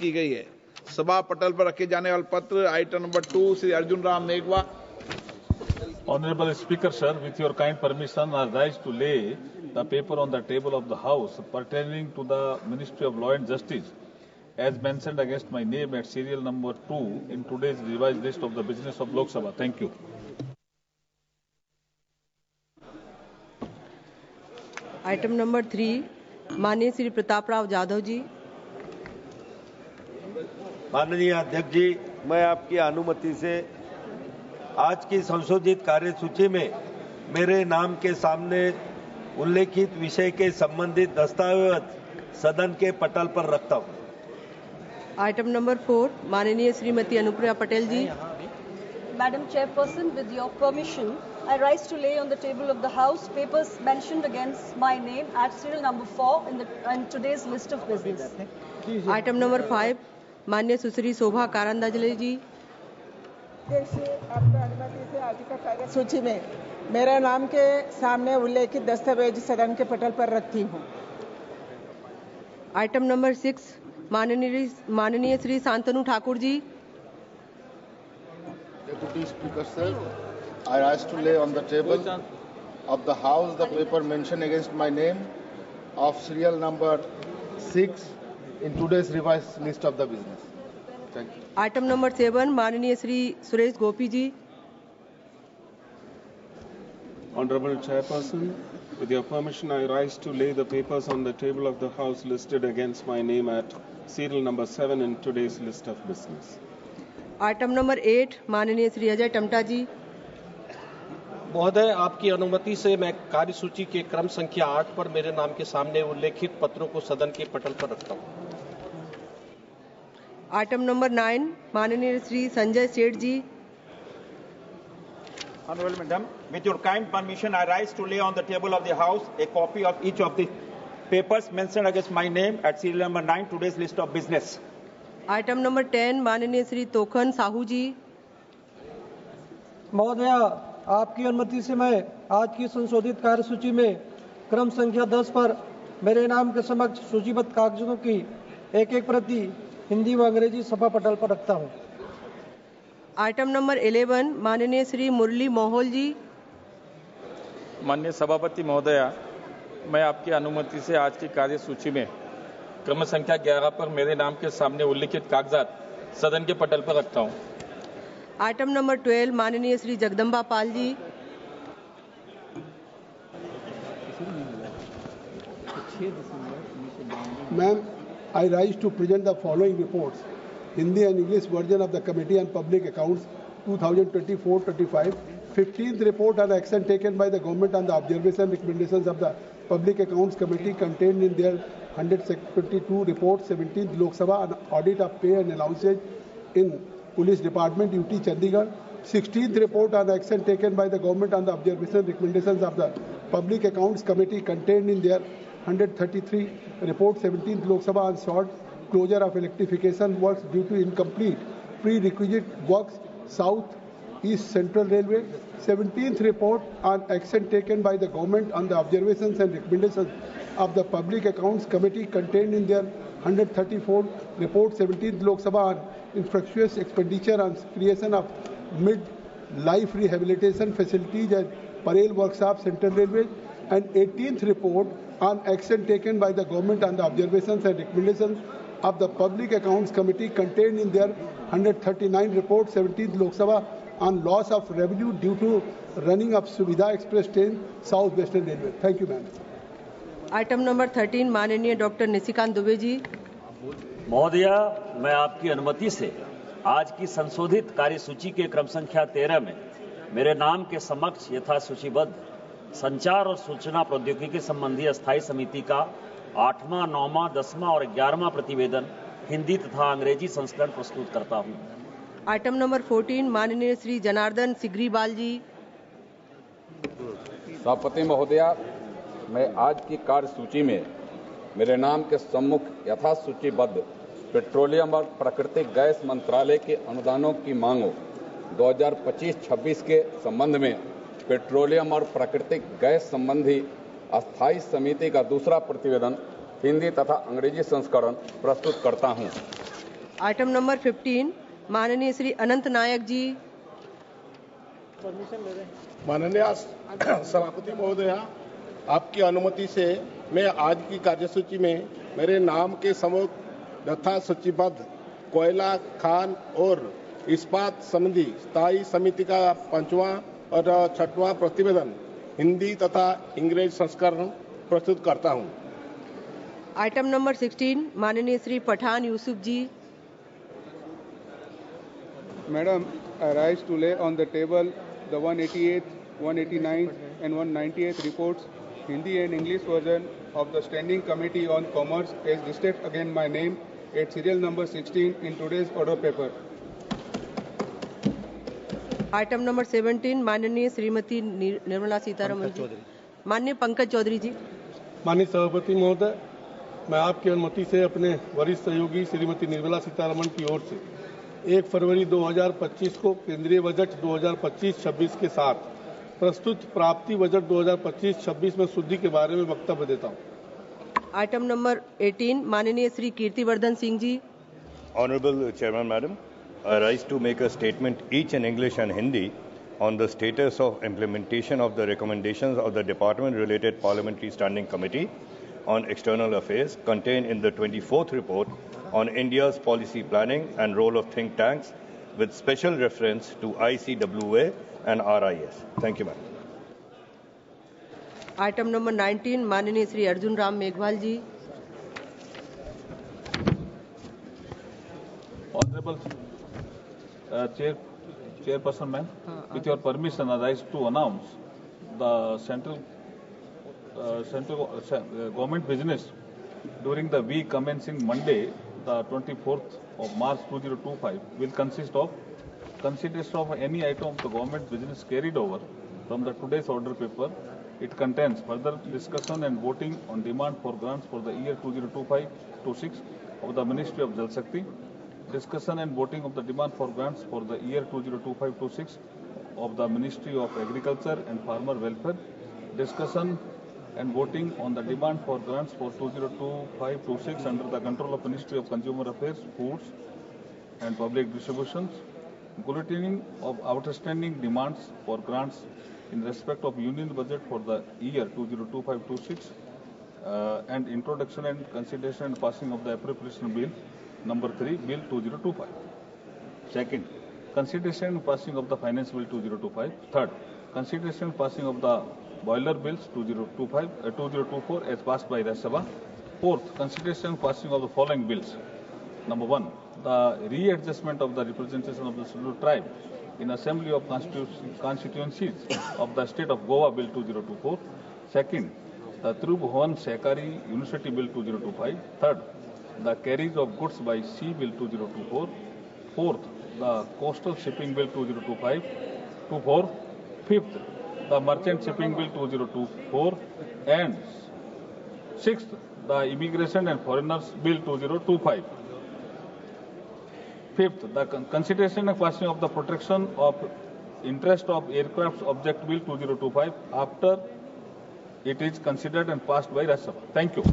की गई है। सभा पटल पर रखे जाने वाले पत्र item number 2 Shri Arjun Ram Meghwal. Honorable Speaker, sir, with your kind permission, I rise to lay the paper on the table of the House pertaining to the Ministry of Law and Justice, as mentioned against my name at serial number 2 in today's revised list of the business of Lok Sabha. Thank you. Item number 3 माननीय श्री प्रताप राव जाधव जी। माननीय अध्यक्ष जी, मैं आपकी अनुमति से आज की संशोधित कार्यसूची में मेरे नाम के सामने उल्लेखित विषय के संबंधित दस्तावेज सदन के पटल पर रखता हूं। आइटम नंबर 4 माननीय श्रीमती अनुप्रिया पटेल जी। Madam Chairperson, with your permission, I rise to lay on the table of the House papers mentioned against my name at serial number 4 in today's list of business. Item number 5 माननीय सुश्री शोभा कारंदाजले जी। आपकी अनुमति से आज का कार्य सूची में मेरे नाम के सामने उल्लेखित दस्तावेज सदन के पटल पर रखती हूँ। आइटम नंबर 6 माननीय Shri Shantanu Thakur ji. Deputy Speaker, sir, I rise to lay on the table of the House the paper mentioned against my name of serial number 6 in today's revised list of the business. Thank you. Item number 7 माननीय श्री सुरेश गोपी जी। Honorable Chairperson, with your permission, I rise to lay the papers on the table of the House listed against my name at serial number 7 in today's list of business. Item number 8 माननीय श्री अजय टमटा जी। महोदय, आपकी अनुमति से मैं कार्यसूची के क्रम संख्या 8 पर मेरे नाम के सामने उल्लेखित पत्रों को सदन के पटल पर रखता हूं। आइटम नंबर 9 माननीय श्री संजय सेठ जी। Honorable Madam, with your kind permission, I rise to lay on the table of the House a copy of each of the papers mentioned against my name at serial number 9 today's list of business. Item number 10 माननीय श्री तोखन साहू जी। महोदया, आपकी अनुमति से मैं आज की संशोधित कार्यसूची में क्रम संख्या 10 पर मेरे नाम के समक्ष सूचीबद्ध कागजों की एक प्रति हिंदी व अंग्रेजी सभा पटल पर रखता हूं। आइटम नंबर 11 माननीय श्री मुरली मोहोल जी। माननीय सभापति महोदया, मैं आपकी अनुमति से आज की कार्यसूची में क्रम संख्या 11 पर मेरे नाम के सामने उल्लिखित कागजात सदन के पटल पर रखता हूं। आइटम नंबर 12 माननीय Shri Jagdamba Pal ji. Ma'am, I rise to present the following reports. Hindi and English version of the Committee on Public Accounts 2024-25. 15th report on action taken by the government on the observation recommendations of the Public Accounts Committee contained in their 122 report. 17th Lok Sabha on audit of pay and allowances in Police Department, UT Chandigarh. 16th report on action taken by the government on the observation recommendations of the Public Accounts Committee contained in their 133 report. 17th Lok Sabha on short closure of electrification works due to incomplete prerequisite works South East Central Railway. 17th report on action taken by the government on the observations and recommendations of the Public Accounts Committee contained in their 134 report. 17th Lok Sabha on infructuous expenditure on creation of mid-life rehabilitation facilities at Parel Workshop Central Railway. And 18th report on action taken by the government on the observations and recommendations of the Public Accounts Committee contained in their 139 report. 17th Lok Sabha on loss of revenue due to running of Suvidha Express train South Western Railway. Thank you, ma'am. Item number 13 माननीय doctor Nishikant Dubey ji. महोदया, मैं आपकी अनुमति से आज की संशोधित कार्यसूची के क्रम संख्या 13 में मेरे नाम के समक्ष यथा सूचीबद्ध संचार और सूचना प्रौद्योगिकी संबंधी अस्थायी समिति का 8वां, 9वां, 10वां और 11वां प्रतिवेदन हिंदी तथा अंग्रेजी संस्करण प्रस्तुत करता हूं। आइटम नंबर 14 माननीय श्री जनार्दन सिग्रीवाल जी। सभापति महोदया, मैं आज की कार्यसूची में मेरे नाम के सम्मुख यथा सूचीबद्ध पेट्रोलियम और प्राकृतिक गैस मंत्रालय के अनुदानों की मांगों 2025-26 के संबंध में पेट्रोलियम और प्राकृतिक गैस संबंधी अस्थायी समिति का दूसरा प्रतिवेदन हिंदी तथा अंग्रेजी संस्करण प्रस्तुत करता हूं। आइटम नंबर 15 माननीय श्री अनंत नायक जी। माननीय सभापति महोदया, आपकी अनुमति से मैं आज की कार्यसूची में मेरे नाम के समूह यथा सूचीबद्ध कोयला, खान और इस्पात संबंधी स्थायी समिति का 5वां और 6वां प्रतिवेदन हिंदी तथा अंग्रेजी संस्करण प्रस्तुत करता हूं। आइटम नंबर 16 माननीय श्री पठान यूसुफ जी। Madam, I rise to lay on the table the 188th, 189th and 198th reports, Hindi and English version of the Standing Committee on Commerce as listed against my name at serial number 16 in today's order paper. Item number 17 माननीय श्रीमती निर्मला सीतारमण जी। माननीय पंकज चौधरी जी। माननीय सभापति महोदय, मैं आपकी अनुमति से अपने वरिष्ठ सहयोगी श्रीमती निर्मला सीतारमण की ओर से 1 फरवरी 2025 को केंद्रीय बजट 2025-26 के साथ प्रस्तुत प्राप्ति बजट 2025-26 में शुद्धि के बारे में वक्तव्य देता हूं। आइटम नंबर 18 माननीय Shri Kirtivardhan Singh ji. Honorable Chairman, Madam, I rise to make a statement each in English and Hindi on the status of implementation of the recommendations of the Department-related Parliamentary Standing Committee on External Affairs contained in the 24th report on India's policy planning and role of think tanks with special reference to ICWA and RIS. Thank you, Madam. Item number 19 माननीय श्री अर्जुन राम मेघवाल जी। Honorable Chairperson, ma'am, with your permission, I rise to announce the central government business during the week commencing Monday, the 24th of March 2025, will consist of consideration of any item of the government business carried over from the today's order paper. It contains further discussion and voting on demand for grants for the year 2025-26 of the Ministry of Jal Shakti, discussion and voting of the demand for grants for the year 2025-26 of the Ministry of Agriculture and Farmer Welfare, discussion and voting on the demand for grants for 2025-26 under the control of Ministry of Consumer Affairs, Foods and Public Distributions, bulleting of outstanding demands for grants in respect of Union Budget for the year 2025-26 and introduction and consideration and passing of the Appropriation Bill Number 3, Bill 2025. Second, consideration and passing of the Finance Bill 2025. Third, consideration and passing of the Boiler Bills 2024 as passed by Rajya Sabha. Fourth, consideration and passing of the following bills. Number 1, the readjustment of the representation of the scheduled tribe in Assembly of Constituencies of the State of Goa Bill 2024. Second, the Tribhuvan Sehkari University Bill 2025. Third, the carriage of goods by sea Bill 2024. Fourth, the Coastal Shipping Bill 2025-24. Fifth, the Merchant Shipping Bill 2024. And sixth, the Immigration and Foreigners Bill 2025. Fifth, the consideration and passing of the Protection of Interest of Aircraft Object Bill 2025 after it is considered and passed by Rajya Sabha. Thank you.